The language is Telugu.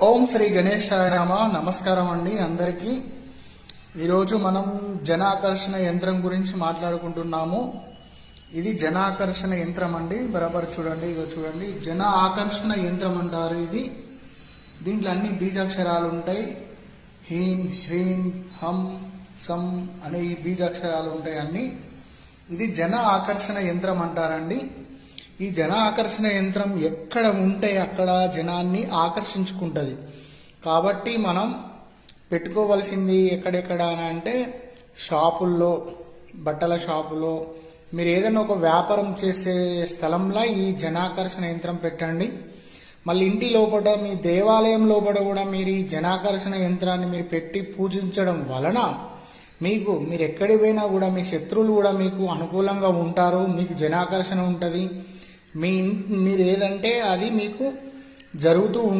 ఓం శ్రీ గణేశాయ నమ. నమస్కారం అండి అందరికీ. ఈరోజు మనం జనాకర్షణ యంత్రం గురించి మాట్లాడుకుంటున్నాము. ఇది జనాకర్షణ యంత్రం అండి. బరాబర్ చూడండి, ఇక చూడండి, జన ఆకర్షణ యంత్రం అంటారు ఇది. దీంట్లో అన్ని బీజాక్షరాలు ఉంటాయి. హీం, హ్రీం, హం, సం అనే ఈ బీజాక్షరాలు ఉంటాయి అన్ని. ఇది జన ఆకర్షణ యంత్రం అంటారండి. ఈ జన ఆకర్షణ యంత్రం ఎక్కడ ఉంటే అక్కడ జనాన్ని ఆకర్షించుకుంటుంది. కాబట్టి మనం పెట్టుకోవలసింది ఎక్కడెక్కడ అని అంటే షాపుల్లో, బట్టల షాపులో, మీరు ఏదైనా ఒక వ్యాపారం చేసే స్థలంలో ఈ జనాకర్షణ యంత్రం పెట్టండి. మళ్ళీ ఇంటి లోపల, మీ దేవాలయం లోపల కూడా మీరు ఈ జనాకర్షణ యంత్రాన్ని మీరు పెట్టి పూజించడం వలన మీరు ఎక్కడికి పోయినా కూడా మీ శత్రువులు కూడా మీకు అనుకూలంగా ఉంటారు. మీకు జనాకర్షణ ఉంటుంది. మీరు ఏదంటే అది మీకు జరుగుతూ